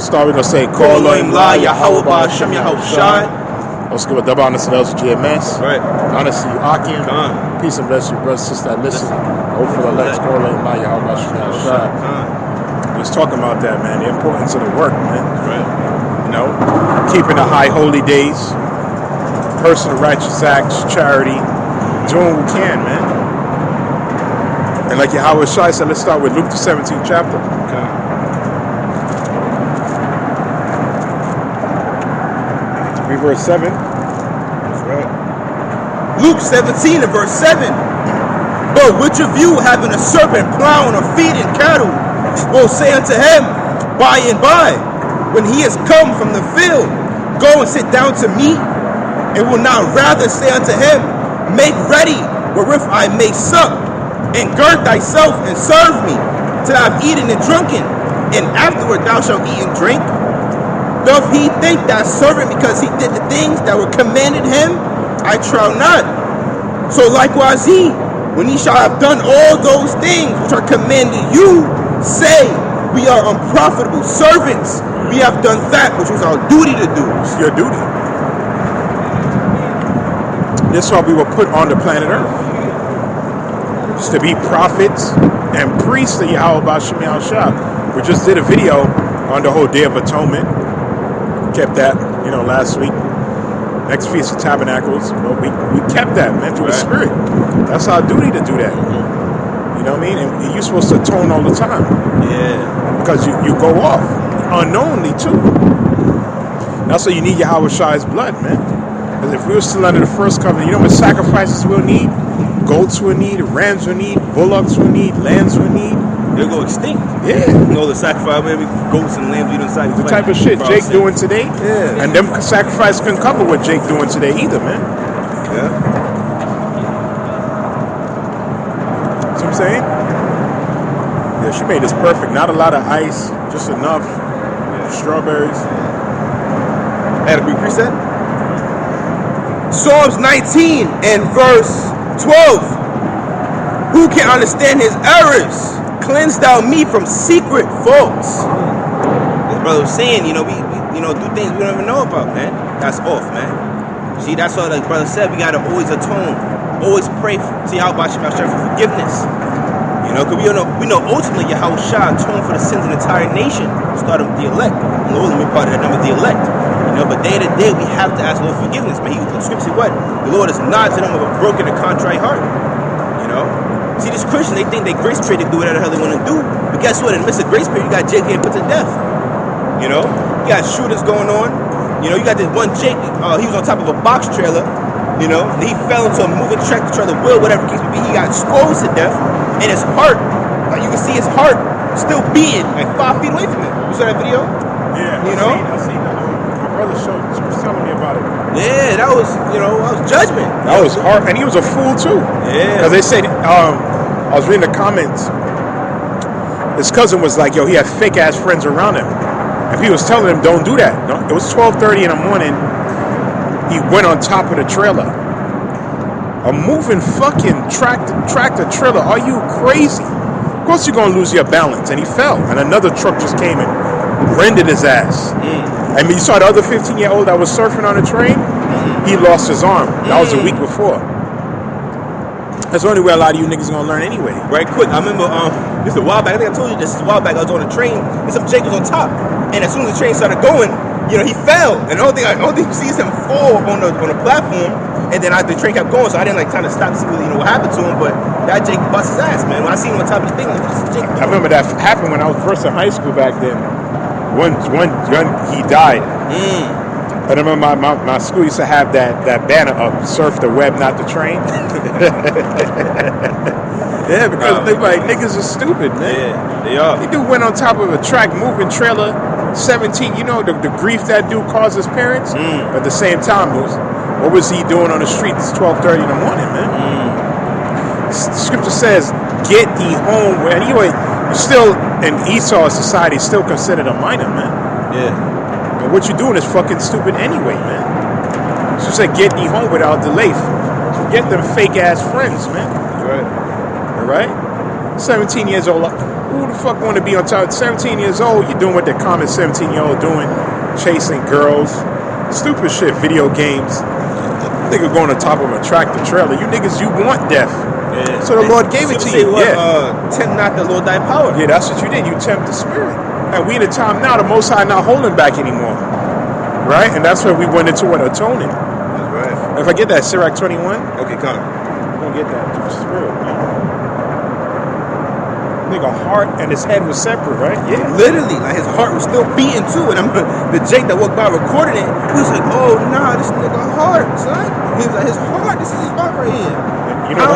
start, we're going to say, Koloim La Yahweh Ba'Shem Yahushai. Let's give a double honor to those GMS. Right. Honor to you, Akim. Peace and bless you, brothers and sisters that listen. Hopefully, let's Koloim La Yahweh Ba'Shem Yahushai. We was talking about that, man. The importance of the work, man. Right. You know, keeping the high holy days, personal righteous acts, charity, doing what we can, man. And like Yahweh Shai said, let's start with Luke the 17th chapter. Okay. Read verse 7. That's right. Luke 17 and verse 7. But which of you, having a servant plowing or feeding cattle, will say unto him by and by, when he is come from the field, go and sit down to meat, and will not rather say unto him, make ready wherewith I may sup, and gird thyself and serve me, till I have eaten and drunken, and afterward thou shalt eat and drink? Doth he think that servant because he did the things that were commanded him? I trow not. So likewise he, when he shall have done all those things which are commanded you, say, we are unprofitable servants. We have done that which was our duty to do. It's your duty. This is why we were put on the planet Earth. Just to be prophets and priests of Yahweh Ba'Shem Yahushua. We just did a video on the whole Day of Atonement. Kept that, last week. Next Feast of Tabernacles. We kept that, man, through the Spirit. That's our duty to do that. You know what I mean? And you're supposed to atone all the time. Yeah. Because you go off. Unknowingly, too. That's why you need Yahweh Shai's blood, man. Because if we were still under the first covenant, you know what sacrifices we'll need? Goats we'll need, rams we'll need, bullocks we'll need, lambs we'll need. They'll go extinct. Yeah. The sacrifice, maybe goats and lambs, we don't sacrifice. The type of shit Jake doing today. Yeah. And them sacrifices couldn't cover what Jake doing today either, man. Yeah. See what I'm saying? Yeah, she made this perfect. Not a lot of ice, just enough. Strawberries. Had a big preset? Psalms 19 and verse 12. Who can understand his errors? Cleanse thou me from secret faults. This brother was saying, we do things we don't even know about, man. That's off, man. See, that's what the brother said. We gotta always atone, always pray to Yahweh Ba'Shem Yahushua for forgiveness. Because we know ultimately Yahweh Shai atoned for the sins of the entire nation, starting with the elect. And Lord, let me part of that number, the elect. But day to day we have to ask Lord forgiveness. Man, the scripture what? The Lord is not to them of a broken and contrite heart. See, these Christians, they think they grace period to do whatever the hell they want to do. But guess what? In the midst of grace period, you got Jake getting put to death. You got shootings going on. You got this one Jake, he was on top of a box trailer, and he fell into a moving tractor trailer wheel, whatever the case may be. He got exposed to death, and his heart, you can see his heart still beating like 5 feet away from him. You saw that video? Yeah. I seen that. My brother was telling me about it. Yeah, that was, that was judgment. That was hard, and he was a fool too. Yeah. Because they said, I was reading the comments. His cousin was like, yo, he had fake ass friends around him. If he was telling him, don't do that. No, it was 12:30 in the morning. He went on top of the trailer. A moving fucking tractor trailer. Are you crazy? Of course you're gonna lose your balance. And he fell. And another truck just came and rendered his ass. I mean, you saw the other 15-year-old that was surfing on the train? He lost his arm. That was a week before. That's the only way a lot of you niggas gonna learn anyway. Right quick, I remember this is a while back. I think I told you this a while back. I was on a train and some Jake was on top. And as soon as the train started going, he fell. And the only thing you see is him fall on the platform. And then the train kept going, so I didn't kind of stop to see what happened to him. But that Jake bust his ass, man. When I seen him on top of the thing, I'm like, this is Jake. I remember that happened when I was first in high school back then. When he died. But I remember my school used to have that banner up, surf the web, not the train. Yeah, because niggas are stupid, man. Yeah, they are. The dude went on top of a track moving trailer, 17. The grief that dude caused his parents. But at the same time, what was he doing on the street? It's 12:30 in the morning, man. Scripture says, get thee home. And anyway, still in Esau society, still considered a minor, man. Yeah. And what you're doing is fucking stupid anyway, man. So say get thee home without delay. Forget them fake ass friends, man. Right. All right? 17 years old. Who the fuck want to be on top? 17 years old, you're doing what the common 17-year-old doing, chasing girls, stupid shit, video games. Nigga going on top of a tractor trailer. You niggas, you want death. Yeah. So the Lord gave it to you. Tempt not the Lord thy power. Yeah, that's what you did. You tempt the spirit. And we in a time now, the Most High not holding back anymore. Right? And that's where we went into what? Atoning. That's right. If I get that, Sirach 21. Okay, come. I'm going to get that through the spirit, man. Nigga, heart and his head was separate, right? Yeah. Literally, like his heart was still beating too. And the Jake that walked by recording it, he was like, oh, nah, this nigga heart, son. He was like, his heart, this is his heart right here. You know,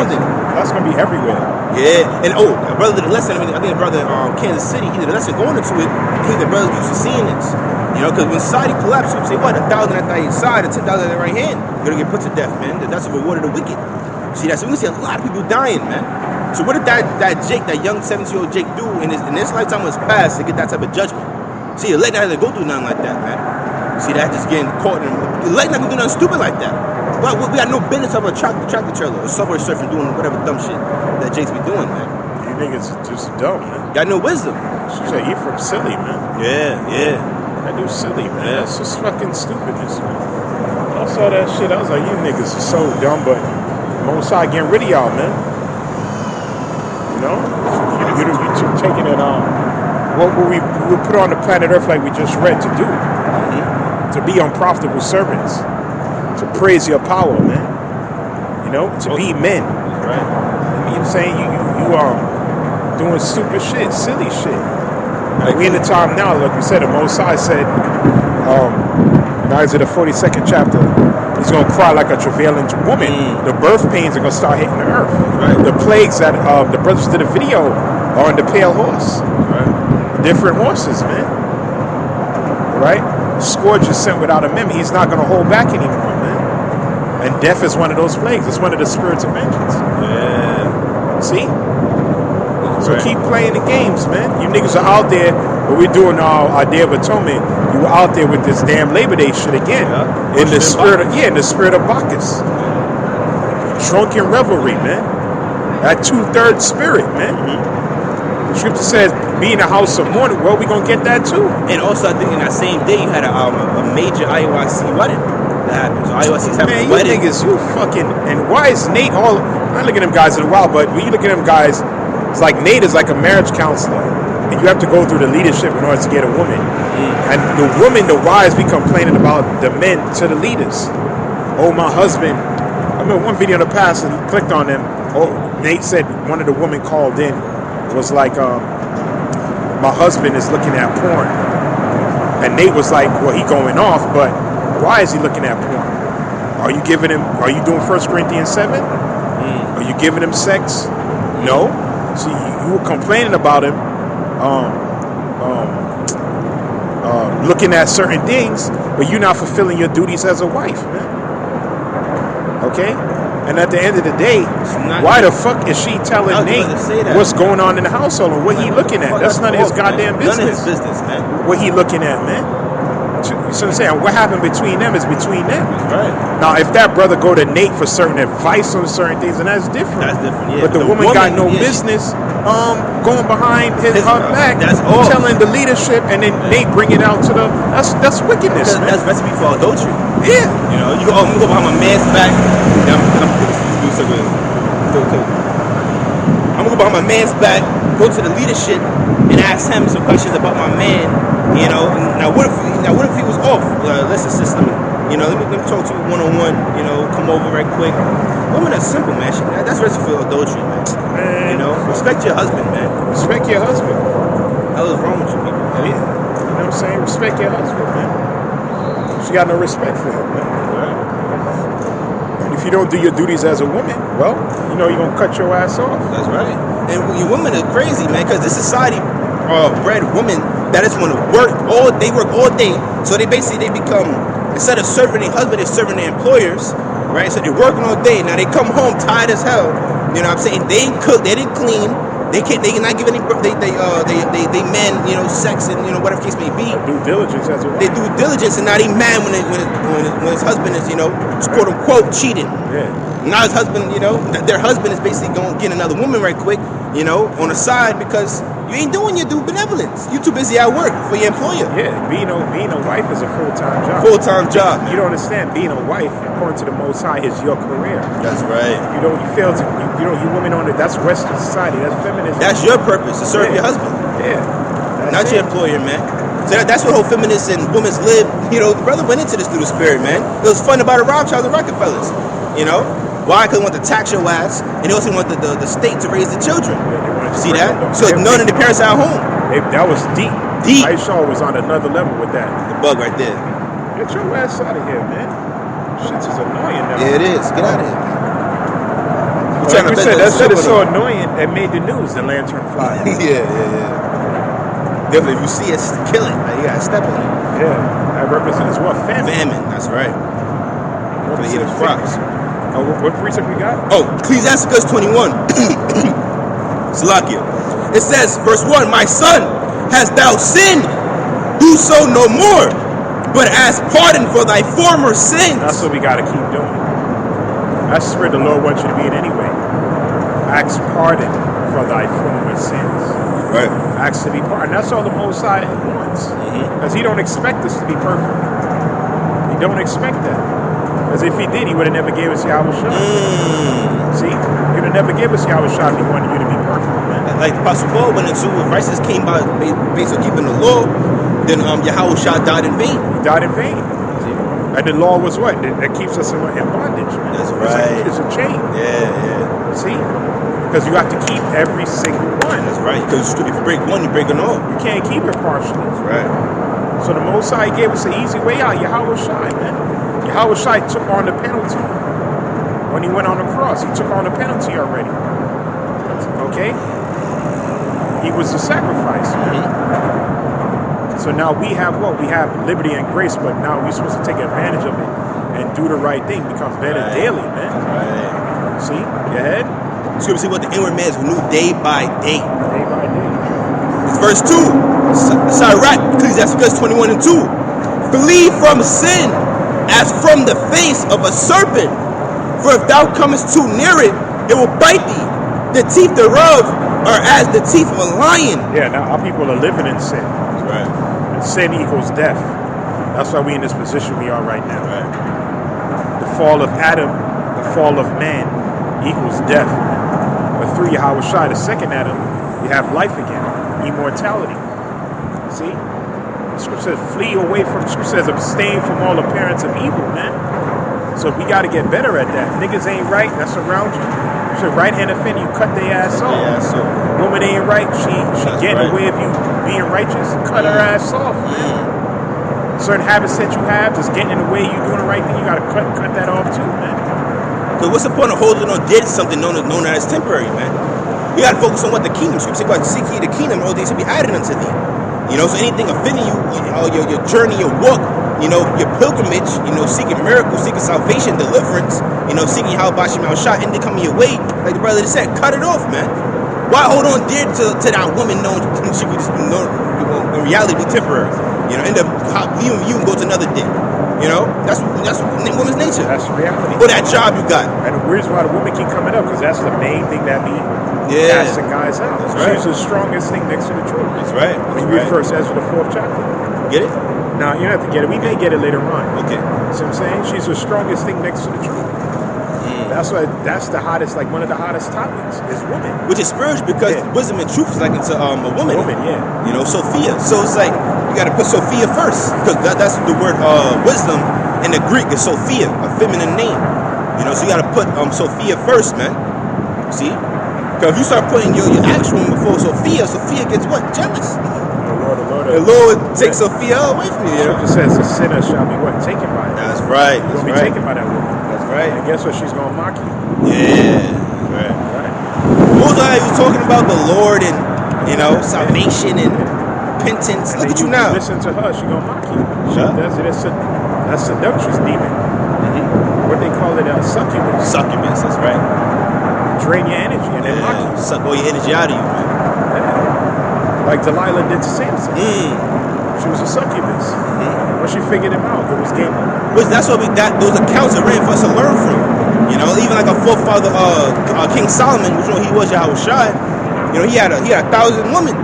that's going to be everywhere. Yeah, and a brother did a lesson. I think a brother Kansas City, he did a lesson going into it. I think the brothers used to seeing this. You know, because when society collapsed, people say, what, 1,000 at thy side and 10,000 at the right hand, you're going to get put to death, man. That's the reward of the wicked. See, that's we see a lot of people dying, man. So what did that Jake, that young 17-year-old Jake do in his lifetime was past to get that type of judgment? See, elect not gonna go through nothing like that, man. See, that just getting caught in elect not gonna do nothing stupid like that. Well, we got no business of a tractor trailer or subway surfing doing whatever dumb shit that Jake's be doing, man. You niggas just dumb, man. Got no wisdom. She said, you from silly, man. Yeah. That dude's silly, man. That's just fucking stupidness, man. I saw that shit. I was like, you niggas are so dumb, but Most High getting rid of y'all, man. You know? You're taking it on. What we put on the planet Earth, like we just read, to do. Mm-hmm. To be unprofitable servants. To praise your power, man. You know? To be men. Right. You know what I'm saying? You doing stupid shit, silly shit. Like we in the time now, like we said, the Most High said, in Isaiah the 42nd chapter, he's going to cry like a travailing woman. The birth pains are going to start hitting the earth. Right. The plagues that the brothers did a video are on the pale horse. Right. Different horses, man. Right? Scourge is sent without a memory. He's not going to hold back anymore, man. And death is one of those plagues. It's one of the spirits of vengeance. Yeah. See? So keep playing the games, man. You niggas are out there, when we're doing our Day of Atonement, you were out there with this damn Labor Day shit again. Yeah. In the spirit of Bacchus. Drunken revelry, man. That 2/3 spirit, man. Mm-hmm. The scripture says, be in the house of mourning. Well, we gonna get that too. And also, I think in that same day, you had a major IOIC wedding that happened. So IOIC's having a wedding. Man, you niggas, you fucking, and why is Nate all, I look at them guys in a while, but when you look at them guys, it's like Nate is like a marriage counselor, and you have to go through the leadership in order to get a woman. And the wives be complaining about the men to the leaders. Oh, my husband. I remember one video in the past and clicked on them. Oh, Nate said one of the women called in was like, my husband is looking at porn. And Nate was like, well, he going off, but why is he looking at porn? Are you doing 1 Corinthians 7? Are you giving him sex? No. See, you were complaining about him looking at certain things, but you're not fulfilling your duties as a wife, man. Okay? And at the end of the day, why the fuck is she telling Nate what's going on in the household and what he looking at? That's none of his goddamn business. None of his business, man. What he looking at, man. You see what I'm saying? What happened between them is between them. Right. Now, if that brother go to Nate for certain advice on certain things, then that's different. That's different, yeah. But the woman got no business going behind her back, telling the leadership, and then Nate bring it out to the. That's wickedness. That's recipe for adultery. Yeah. You know, you go. I'm gonna go behind my man's back. I'm gonna go behind my man's back, go to the leadership, and ask him some questions about my man. You know, now what if he was off? Let's assist him. You know, let me talk to you one-on-one. You know, come over right quick. Women are simple, man. That's recipe for adultery, man. You know, respect your husband, man. Respect your husband. Hell is wrong with you people, man? Yeah. You know what I'm saying? Respect your husband, man. She got no respect for him, man. And if you don't do your duties as a woman, well, you know you're gonna cut your ass off. That's right. And you women are crazy, man, because this society bred women that just want to work all day. So they become, instead of serving their husband, they're serving their employers, right? So they're working all day. Now they come home tired as hell. You know what I'm saying? They didn't cook, they didn't clean, they not give any, they men, you know, sex and, you know, whatever case may be. Due diligence as well. They do diligence, and now they mad when his husband is, you know, quote unquote cheating. Yeah. Now his husband, you know, their husband is basically going to get another woman right quick, you know, on the side because You ain't doing your due benevolence. You too busy at work for your employer. Yeah, being a wife is a full-time job. Full-time job. You don't understand. Being a wife, according to the Most High, is your career. That's right. You fail to. You women on it. That's Western society. That's feminism. That's your purpose, to serve your husband. Yeah. Not your employer, man. So that's what whole feminists and women's live. You know, the brother went into this through the spirit, man. It was fun about the Rothschilds and Rockefellers. You know? Why? Because they want to tax your ass, and they also want the state to raise the children. See that? So none of the parents are at home. That was deep. Deep. Aisha was on another level with that. The bug right there. Get your ass out of here, man. Shit is annoying now. Yeah, it is. Get out of here, man. Like we said, that shit is so annoying that made the news, the lantern fly. Yeah. Definitely, if you see it, kill it. Like, you gotta step on it. Yeah. That represents what? Famine. That's right. What eat the crops. What precept we got? Oh, Ecclesiastes 21. Salakia. It says, verse 1, my son, hast thou sinned? Do so no more, but ask pardon for thy former sins. That's what we got to keep doing. That's where the Lord wants you to be in anyway. Ask pardon for thy former sins. Right. Ask to be pardoned. That's all the Most High wants. Because He don't expect us to be perfect. He don't expect that. Because if He did, He would have never gave us Yahweh Shah. See? He would have never gave us Yahweh Shah if He wanted you to be perfect, man. Like Apostle Paul went into, if righteousness came by based on keeping the law, then Yahweh Shah died in vain. He died in vain. And the law was what? That keeps us in bondage. Man. That's right. It's a chain. Yeah. See? Because you have to keep every single one. That's right. Because if you break one, you break it all. You can't keep it partially. That's right. So the Most High gave us an easy way out. Yahweh Shai, man. Yahweh Shai took on the penalty. When He went on the cross, He took on the penalty already. Okay? He was the sacrifice, man. So now we have what? We have liberty and grace, but now we're supposed to take advantage of it and do the right thing. Becomes better daily, man. Right. See? Go ahead. Scripture say what the inward man is renewed day by day. Day by day. It's verse 2. Sirach, Ecclesiastes 21 and 2. Flee from sin as from the face of a serpent. For if thou comest too near it, it will bite thee. The teeth thereof are as the teeth of a lion. Yeah, now our people are living in sin. That's right. And sin equals death. That's why we're in this position we are right now. Right. The fall of Adam, the fall of man equals death. But through Yahweh Shai, the second Adam, you have life again, immortality. See? The scripture says, flee away from, the scripture says, abstain from all appearance of evil, man. So we got to get better at that. Niggas ain't right, that's around you. So right hand offender, you cut their ass off. Woman ain't right, she getting away of you being righteous, cut her ass off, man. Certain habits that you have, just getting in the way, you doing the right thing, you got to cut that off too, man. Because what's the point of holding on dead to something known as temporary, man? We got to focus on what the kingdom scripture says. Seek ye the kingdom, all things shall be added unto thee. You know, so anything offending you, your journey, your walk, you know, your pilgrimage, you know, seeking miracles, seeking salvation, deliverance, you know, seeking how Bashim al-Shah, and they coming your way, like the brother just said, cut it off, man. Why hold on dear to that woman known she could just, in reality, be temporary? You know, end up leaving you and go to another dick. You know, that's woman's nature. That's reality. Or that job you got. And the reason why the women keep coming up, because that's the main thing that be casting guys out. That's right. She's the strongest thing next to the truth. That's right. When you read First Ezra, the 4th chapter. Get it? Now, you don't have to get it. We may get it later on. Okay. See what I'm saying? She's the strongest thing next to the truth. That's why that's the hottest, like one of the hottest topics is women. Which is spurged because wisdom and truth is like into a woman. Yeah. You know, Sophia. So it's like you got to put Sophia first because that's the word wisdom in the Greek is Sophia, a feminine name. You know, so you got to put Sophia first, man. See? Because if you start putting your actual one before Sophia gets what? Jealous. The Lord takes Sophia away from you. You know? It says the sinner shall be what? Taken by her. That's right. You're going to be taken by that woman. Right. And guess what? She's gonna mock you. Yeah. Right. What was I was talking about? The Lord and salvation and repentance. Look at you now. Listen to her, she gonna mock you. Sure. That's seductress demon. What they call it, succubus. Succubus. That's right. Drain your energy and then mock you. Suck all your energy out of you, man. Yeah. Like Delilah did to Samson. She was a succubus. When she figured him out, it was game over. That's what those accounts are written for us to learn from. You know, even like our forefather, King Solomon, which he was Yahweh Shai. You know, he had 1,000 women.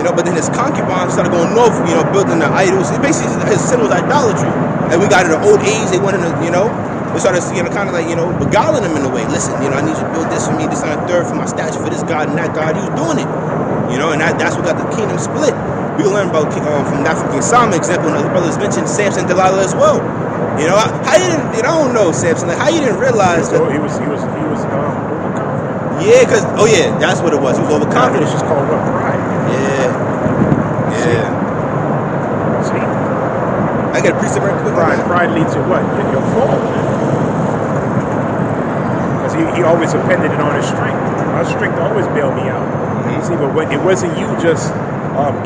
You know, but then his concubine started going north, you know, building the idols. It basically, his sin was idolatry. And we got in the old age, they wanted to, you know, they started, you know, kind of like, you know, beguiling him in a way. Listen, you know, I need you to build this for me, this on the third, for my statue, for this God and that God. He was doing it. You know, and that's what got the kingdom split. We can learn about from that from King Solomon example, and other brothers mentioned Samson and Delilah as well. You know, how you didn't, you know, I don't know, Samson, like, how you didn't realize that? He was overconfident. Yeah, because, oh yeah, that's what it was. He was overconfident. It's just called what? Pride. Yeah. See? I got a precept right quick. Pride leads to what? Your fall. Because he always depended on his strength. My strength always bailed me out. See, but when it wasn't you just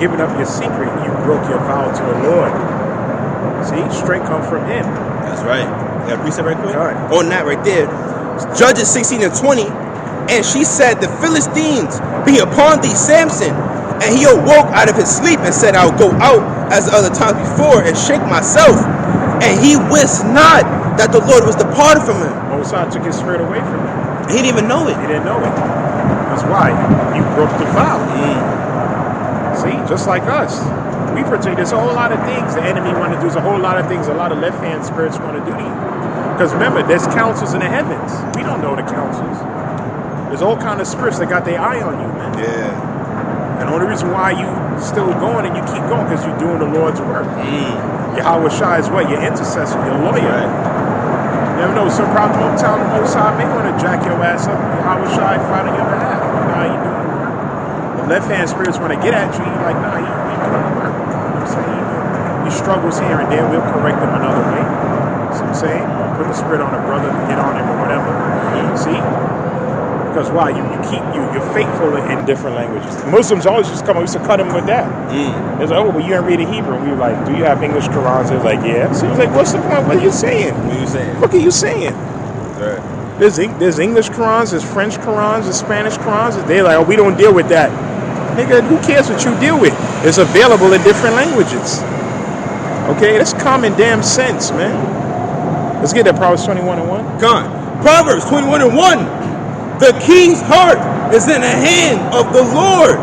giving up your secret, you broke your vow to the Lord. See, strength comes from him. That's right. You got a precept right quick? Right. On that right there. Judges 16 and 20. And she said, the Philistines be upon thee, Samson. And he awoke out of his sleep and said, I'll go out as the other times before and shake myself. And he wist not that the Lord was departed from him. Moses took his spirit away from him. He didn't even know it. He didn't know it. That's why you broke the vow. See, just like us. We partake. There's a whole lot of things the enemy want to do. There's a whole lot of things a lot of left-hand spirits want to do to you. Because remember, there's counsels in the heavens. We don't know the counsels. There's all kind of spirits that got their eye on you, man. Yeah. And the only reason why you still going and you keep going because you're doing the Lord's work. Yahweh Shai is what? Your intercessor, your lawyer. Right. You never know, some problem uptown the Most High may want to jack your ass up. Yahweh Shai fight on your behalf. Nah, you doing the work. The left-hand spirits want to get at you. You're like, nah, you doing the work. You know what I'm saying? He struggles here and there. We'll correct him another way. See what I'm saying? Put the spirit on a brother, hit on him or whatever. See? Because why? You're faithful in different languages. Muslims always just come up, we used to cut them with that. It's like, oh, well, you ain't reading Hebrew. And we were like, do you have English Qurans? It's like, yeah. So he was like, what's the point? What are you saying? What are you saying? What are you saying? Right. There's English Qurans, there's French Qurans, there's Spanish Qurans. They're like, oh, we don't deal with that. Nigga, who cares what you deal with? It's available in different languages. Okay, that's common damn sense, man. Let's get that Proverbs 21 and 1. Gone. Proverbs 21 and 1. The king's heart is in the hand of the Lord.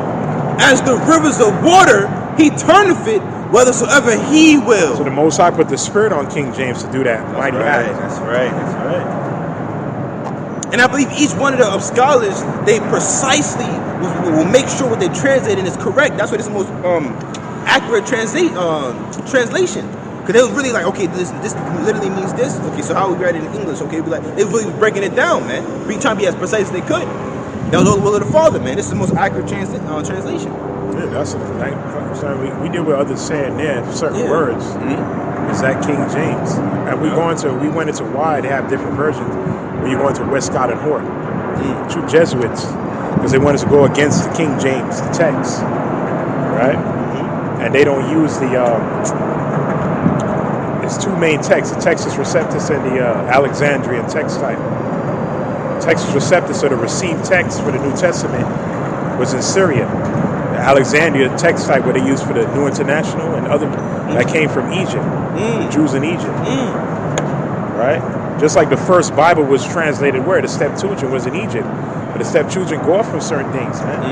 As the rivers of water, he turneth it whithersoever he will. So the Most High put the spirit on King James to do that. Mighty act. That's right. And I believe each one of the scholars, they precisely will make sure what they're translating is correct. That's why it's the most accurate translation. Because they was really like, okay, this literally means this. Okay, so how we write it in English? Okay, we like they really was breaking it down, man. We trying to be as precise as they could. That was all the will of the Father, man. This is the most accurate translation. Yeah, that's we deal with others saying there certain words. Is that King James? And we went into why they have different versions. When you go into Westcott and Hort, two Jesuits, because they wanted to go against the King James, the text, right? And they don't use the. There's two main texts: the Textus Receptus and the Alexandrian text type. Textus Receptus, or the received text for the New Testament, was in Syria. The Alexandria text type, what they used for the New International and other, that came from Egypt, Jews in Egypt, right? Just like the first Bible was translated where? The Septuagint was in Egypt, but the Septuagint go off from certain things, man.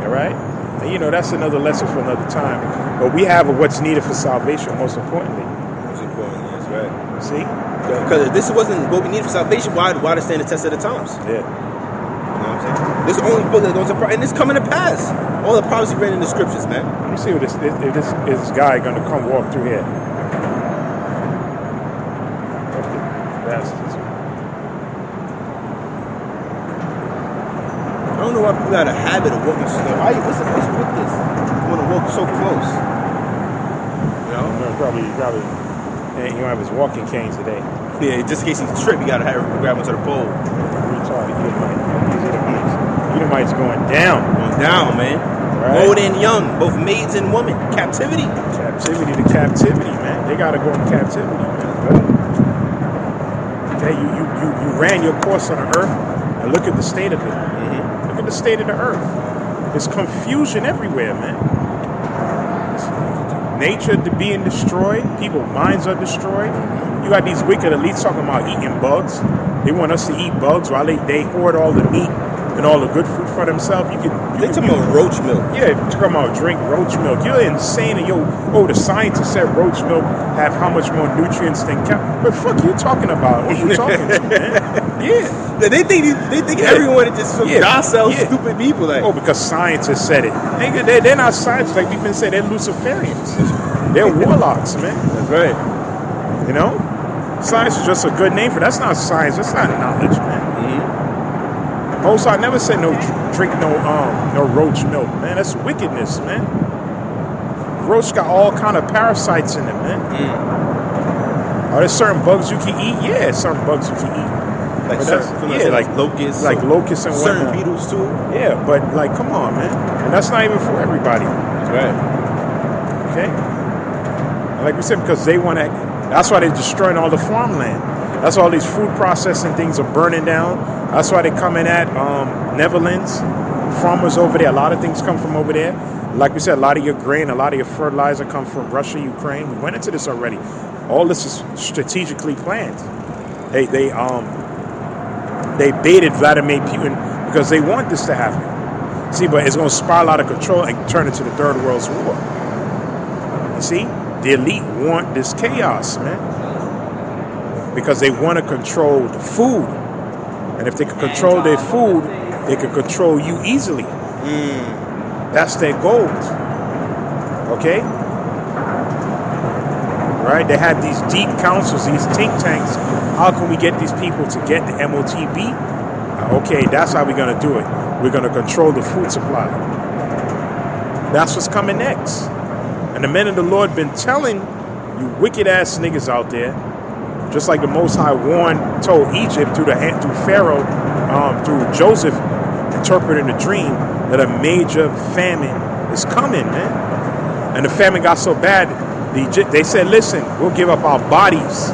All right? And you know, that's another lesson for another time. But we have what's needed for salvation, most importantly. That's right. See? Because if this wasn't what we need for salvation, why to stand the test of the times? Yeah. You know what I'm saying? This is the only book that goes to and it's coming to pass. All the prophecy written in the scriptures, man. Let me see if this guy gonna come walk through here. Bastards. I don't know why people got a habit of walking slow. What's the issue with this? You want to walk so close. You know? Probably he don't have his walking cane today. Yeah, just in case he's tripped, you gotta grab onto the pole. Retarded Edomites going down. Going down, man. Right. Old and young, both maids and women. Captivity. Captivity to captivity, man. They gotta go in captivity, man. Okay, you ran your course on the earth, and look at the state of it. Look at the state of the earth. There's confusion everywhere, man. Nature being destroyed. People's minds are destroyed. You got these wicked elites talking about eating bugs. They want us to eat bugs while they hoard all the meat and all the good food for themselves. You They can talking about roach milk. yeah, you talking about drink roach milk. You're insane. And the scientists said roach milk have how much more nutrients than cow. But fuck you talking about? What you talking to, man? Yeah. They think everyone is just some docile, Yeah. stupid people. Like, Oh, because scientists said it. Nigga, they're not scientists. Like we've been saying, they're Luciferians. They're warlocks, man. that's right. You know? Science is just a good name for that's not science. That's not knowledge, man. Most I never said drink no roach milk, man. That's wickedness, man. Roach got all kind of parasites in it, man. Are there certain bugs you can eat? Yeah, certain bugs you can eat. Like But certain, like locusts, like locusts and certain whatnot. beetles too. Yeah, but like, come on, man. And that's not even for everybody. That's right. Okay? And like we said, because they want to. That's why they're destroying all the farmland. That's why all these food processing things are burning down. That's why they're coming at Netherlands, farmers over there. A lot of things come from over there. Like we said, a lot of your grain, a lot of your fertilizer come from Russia, Ukraine. We went into this already. All this is strategically planned. They baited Vladimir Putin because they want this to happen. See, but it's going to spiral out of control and turn into the Third World War. You see? The elite want this chaos, man. Because they want to control the food. And if they can control their food, they can control you easily. That's their goal. Okay? Right? They have these deep councils, these think tanks. How can we get these people to get the MOTB? Okay, that's how we're going to do it. We're going to control the food supply. That's what's coming next. And the men of the Lord been telling you wicked ass niggas out there, just like the Most High told Egypt through Pharaoh, through Joseph interpreting the dream, that a major famine is coming, man. And the famine got so bad, they said, listen, we'll give up our bodies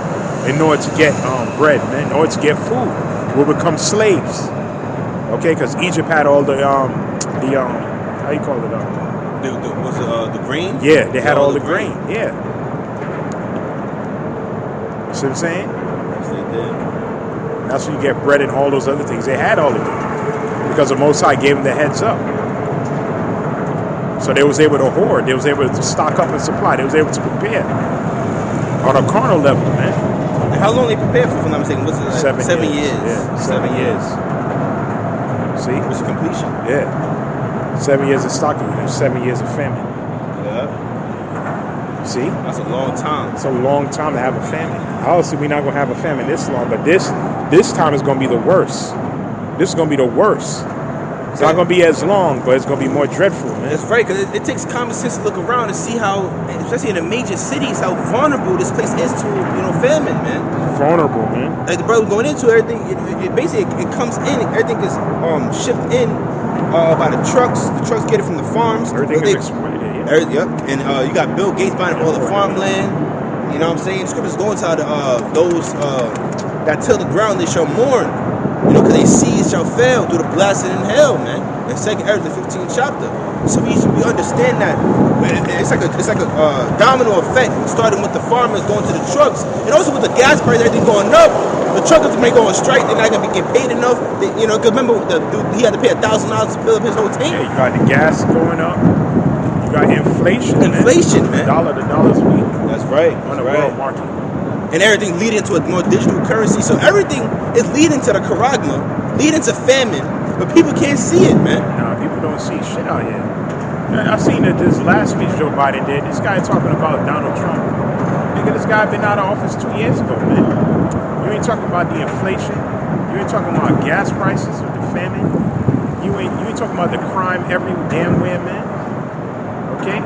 in order to get bread, man, in order to get food. We'll become slaves. Okay, because Egypt had all the how you call it? The grain? Yeah, they had all the grain. Yeah. See what I'm saying? Yes, they did. That's when you get bread and all those other things. They had all of it because the Most High gave them the heads up. So they was able to hoard. They was able to stock up and supply. They was able to prepare on a carnal level, man. And how long they prepared for? If I'm not mistaken, what's it like? 7 years. Yeah, 7 years. See? What's the completion? Yeah. 7 years of stocking, 7 years of famine. Yeah. See? That's a long time. It's a long time to have a famine. Obviously, we're not going to have a famine this long, but this time is going to be the worst. This is going to be the worst. It's not going to be as long, but it's going to be more dreadful, man. That's right, because it takes common sense to look around and see how, especially in the major cities, how vulnerable this place is to, famine, man. Vulnerable, man. Like the brother going into everything, it comes in, everything is shipped in by the trucks. The trucks get it from the farms. Everything is exploited, yeah. Yep. And you got Bill Gates buying all the farmland. You know what I'm saying? Scriptures going to those that till the ground they shall mourn. Because they seeds shall fail through the blasting in hell, man. In 2nd Ezra, the 15th chapter. So we understand that. It's like a domino effect, starting with the farmers going to the trucks, and also with the gas price, everything going up. The truckers may go on strike; they're not gonna be getting paid enough. Because remember, the dude, he had to pay $1,000 to fill up his whole tank. Yeah, you got the gas going up. You got inflation. Inflation, man. The dollar's weak. That's right. On the world market. And everything leading to a more digital currency. So everything is leading to the charagma, leading to famine, but people can't see it, man. Nah, people don't see shit out here. I seen that this last speech Joe Biden did. This guy talking about Donald Trump. Nigga, this guy been out of office 2 years ago, man. You ain't talking about the inflation. You ain't talking about gas prices or the famine. You ain't talking about the crime every damn where, man. Okay?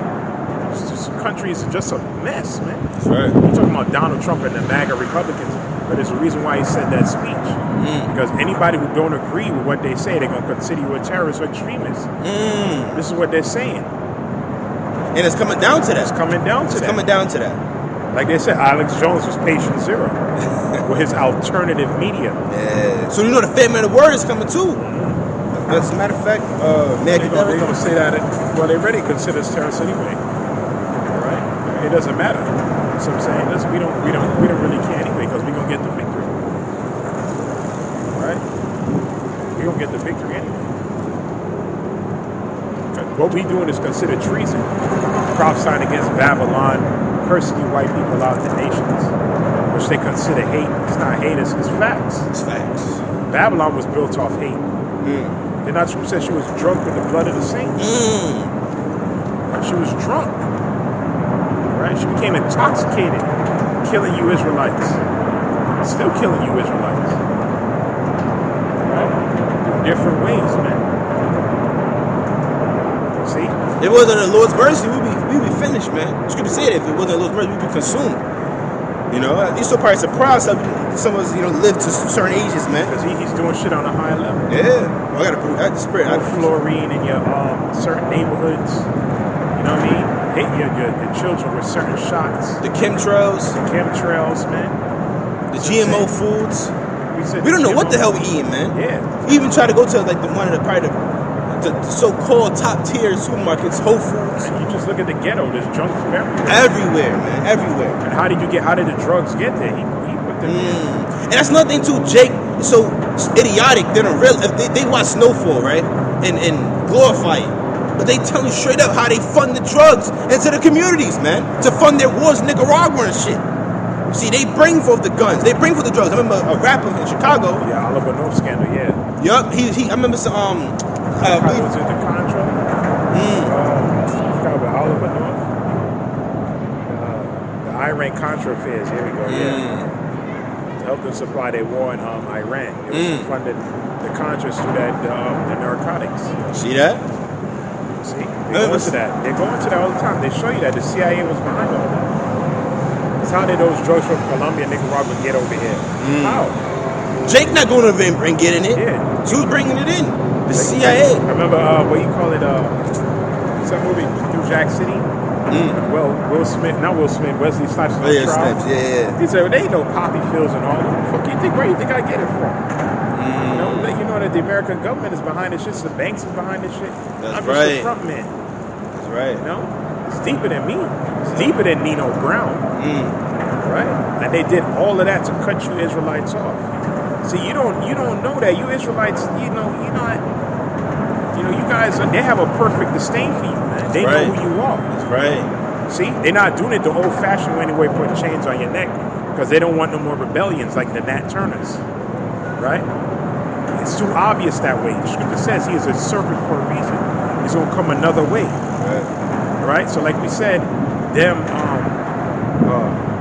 This country is just a mess, man. That's right. You're talking about Donald Trump and the MAGA Republicans, but there's a reason why he said that speech. Because anybody who don't agree with what they say, they're going to consider you a terrorist or extremist. This is what they're saying. And it's coming down to that. It's coming down to that. Like they said, Alex Jones was patient zero with his alternative media. Yeah. So the famine of the word is coming too. As a matter of fact, they're going to say that. Well, they already consider us terrorists anyway. Right? It doesn't matter. So I'm saying this, we don't really care anyway because we're gonna get the victory. Right? We're gonna get the victory anyway. what we doing is considered treason. Prophesying against Babylon, cursing you white people out the nations, which they consider hate. It's not hate, it's facts. It's facts. Babylon was built off hate. Then our truth said she was drunk with the blood of the saints. She was drunk. Right? She became intoxicated, killing you Israelites. Still killing you Israelites. Right? Different ways, man. See? If it wasn't the Lord's mercy, we'd be finished, man. Scripture said if it wasn't the Lord's mercy, we'd be consumed. You know, you're so probably surprised some of us, you know, live to certain ages, man. Because he's doing shit on a higher level. Yeah. I gotta prove that the spirit. No fluorine in your certain neighborhoods. You know what I mean? Hit your children with certain shots. The chemtrails. The chemtrails, man. The GMO foods. We don't know what the hell we eating, man. Yeah. We even try to go to like one of the so-called top-tier supermarkets, Whole Foods. And you just look at the ghetto. There's junk food everywhere. Everywhere, man. Everywhere. And how did the drugs get there? He put them in. And that's another thing too, Jake. So idiotic. They don't real. They watch Snowfall, right? And glorify it. But they tell you straight up how they fund the drugs into the communities, man, to fund their wars in Nicaragua and shit. See, they bring forth the guns. They bring forth the drugs. I remember a rapper in Chicago. Yeah, Oliver North scandal. Yeah. Yup. He. I remember some. Was it the Contra? Forgot about Oliver North. The Iran Contra affairs. Here we go. Yeah. To help them supply their war in Iran. It was funded the Contras through the narcotics. See that? See, they go into that. They go into that all the time. They show you that the CIA was behind all that. It's how did those drugs from Colombia and Nicaragua get over here? How? Jake not going over and getting it. Yeah. Who's bringing it in? The CIA. I remember what you call it? Some movie New Jack City. Well, not Will Smith. Wesley Snipes. Snipes. Yeah. He said, well, they ain't no poppy fields and all. Fuck you think? Where you think I get it from? You know that the American government is behind this shit. The banks is behind this shit. That's I'm right. just a front man. That's right. You know, it's deeper than me. It's deeper than Nino Brown. Right? And they did all of that to cut you Israelites off. See, you don't know that. You Israelites, you guys, they have a perfect disdain for you, man. They know who you are. That's right. See, they're not doing it the old-fashioned way anyway, putting chains on your neck, because they don't want no more rebellions like the Nat Turners. Right? It's too obvious that way. The scripture says he is a serpent for a reason. He's going to come another way. Right? So like we said, them,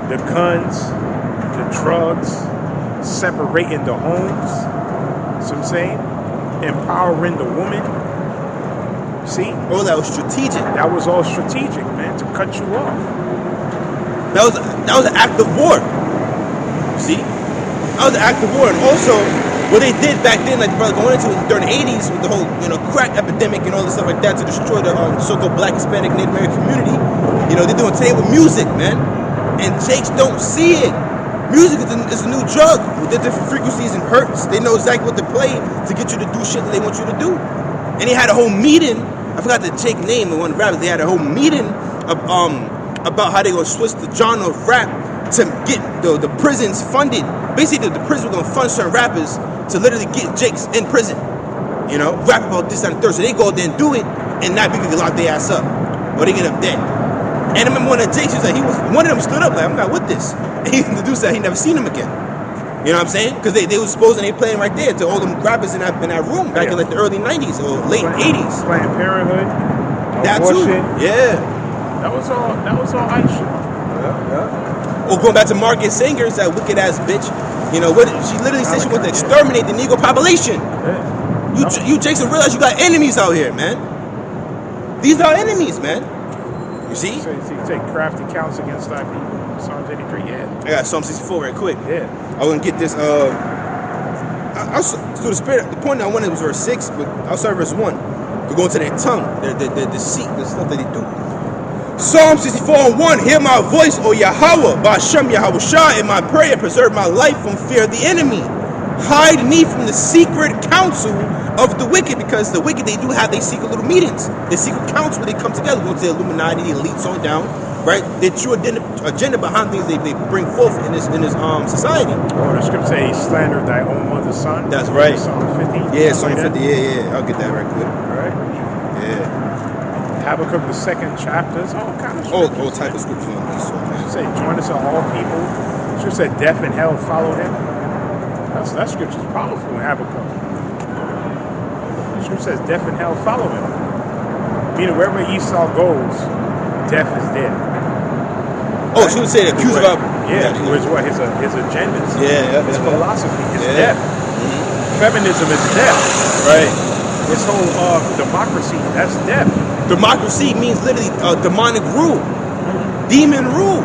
the guns, the drugs, separating the homes, see what I'm saying? Empowering the woman. See? Oh, that was strategic. That was all strategic, man, to cut you off. That was an act of war. See? That was an act of war. And also, what they did back then, like the brother going into it during the 80s with the whole, crack epidemic and all this stuff like that to destroy the so-called Black, Hispanic, Native American community. They're doing today with music, man. And Jakes don't see it. Music is a new drug with the different frequencies and hertz. They know exactly what to play to get you to do shit that they want you to do. And they had a whole meeting. I forgot the Jake name of one of the rappers. They had a whole meeting about how they gonna switch the genre of rap to get the prisons funded. Basically, the prison were gonna fund certain rappers to literally get Jakes in prison. Rap about this and the third. So they go there and do it, and not be can lock their ass up, or they get up dead. And I remember one of the Jakes, one of them stood up like, I'm not with this. And he introduced that he never seen him again. You know what I'm saying? Because they was supposed they playing right there to all them rappers in that room back in like the early 90s or late 80s. Planned Parenthood. That too. Yeah. That was all ice shit. Yeah. Or going back to Margaret Singers, that wicked ass bitch. What she literally said she wanted to exterminate the Negro population. Yeah. You Jason realize you got enemies out here, man. These are enemies, man. You see? So you take crafty counts against thy people. Psalms 83, yeah. I got Psalm 64 right quick. Yeah. I want to get this. So the spirit. The point I wanted was verse 6, but I'll start verse 1. To go into their tongue, their deceit, the stuff that they do. Psalm 64:1. Hear my voice, O Yahweh, Ba'ashem Yahweh Shah, in my prayer. Preserve my life from fear of the enemy. Hide me from the secret counsel of the wicked, because the wicked, they do have their secret little meetings. Their secret council where they come together, go to the Illuminati, the elites on down, right? Their true agenda behind things they bring forth in this society. Oh, the scripture say, slander thy own mother's son. That's right. Psalm 50. Yeah, Psalm 50. Yeah. I'll get that right quick. All right. Yeah. Habakkuk, the 2nd chapter. It's all kind of All scriptures. type of scriptures on this. It say, join us all people. It said death and hell follow him. That scripture's powerful in Habakkuk. The scripture says death and hell follow him. Meaning wherever Esau goes, death is there. Oh, she would say the accuser of which what his agendas. His philosophy, his death. Feminism is death. Right. This whole democracy, that's death. Democracy means literally demonic rule, demon rule.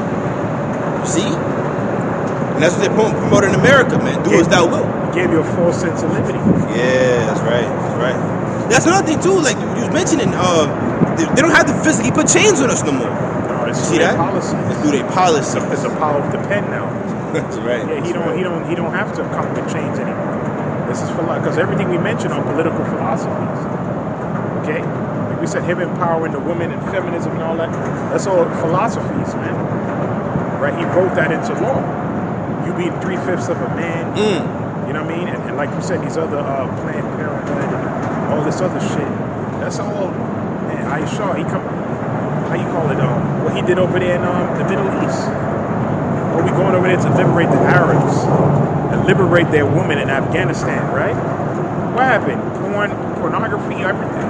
You see, and that's what they're promoting in America, man. Do as thou wilt. Gave you a false sense of liberty. Yeah, that's right. That's right. That's another thing too. Like you was mentioning, they don't have to physically put chains on us no more. No, it's See that? policy. It's through their policy. It's the power of the pen now. That's right. Yeah, he don't have to come with chains anymore. This is for because everything we mentioned on political philosophies. Okay, like we said, him empowering the women and feminism and all that. That's all philosophies, man. Right? He wrote that into law. You being 3/5 of a man. You know what I mean? And like you said, these other Planned Parenthood and all this other shit. That's all. Man, Aisha, he come. How you call it? What he did over there in the Middle East. Oh, we going over there to liberate the Arabs and liberate their women in Afghanistan, right? What happened? Pornography, everything.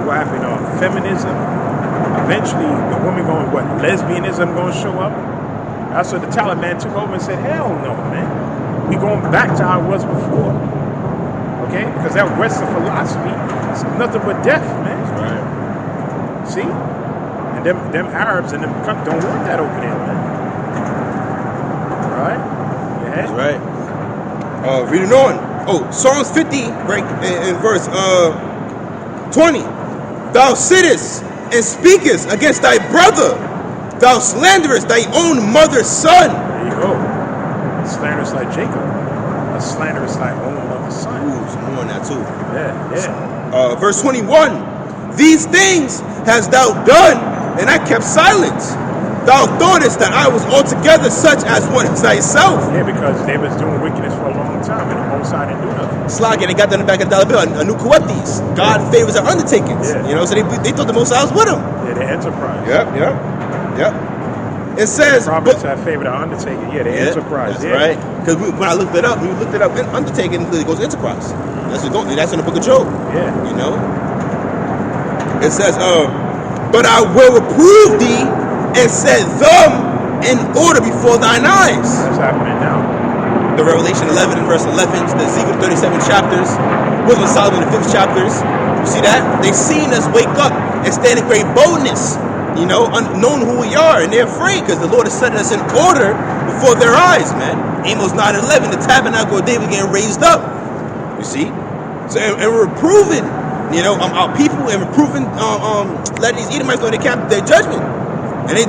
What happened? Feminism. Eventually, the woman going, what? Lesbianism going to show up? That's what the Taliban took over and said, hell no, man. We going back to how it was before. Okay? Because that Western philosophy is nothing but death, man. Right. See? And them Arabs and them don't want that over there, man. Right? Yeah. That's right. Reading on. Oh, Psalms 50, right, in verse 20. Thou sittest and speakest against thy brother. Thou slanderest thy own mother's son. There you go. A slanderous like Jacob. A slanderous like own mother's son. Ooh, some more on that too. Yeah. Verse 21. These things hast thou done, and I kept silence. Thou thoughtest that I was altogether such as one as thyself. Yeah, because they was doing wickedness for a long time, and the Most High didn't do nothing. Slogging, they got them in the back of the dollar bill. A new Coetes. God favors their undertakings. Yeah. You know, so they thought the Most High was with them. Yeah, the enterprise. Yep. It says, Prophets have favored our undertaking. Yeah, the enterprise. That's right. Because when I looked it up, undertaking, it goes enterprise. That's in the book of Job. Yeah. You know? It says, but I will reprove thee and set them in order before thine eyes. That's happening now. The Revelation 11 and verse 11, the Ezekiel 37 chapters, Wisdom of Solomon the 5th chapters. You see that? They seen us wake up and stand in great boldness, you know, knowing who we are, and they're afraid because the Lord has set us in order before their eyes, man. Amos 9:11, the tabernacle of David getting raised up. You see? So and we're reproving, you know, our people, and we're proving letting these Edomites know their judgment. And they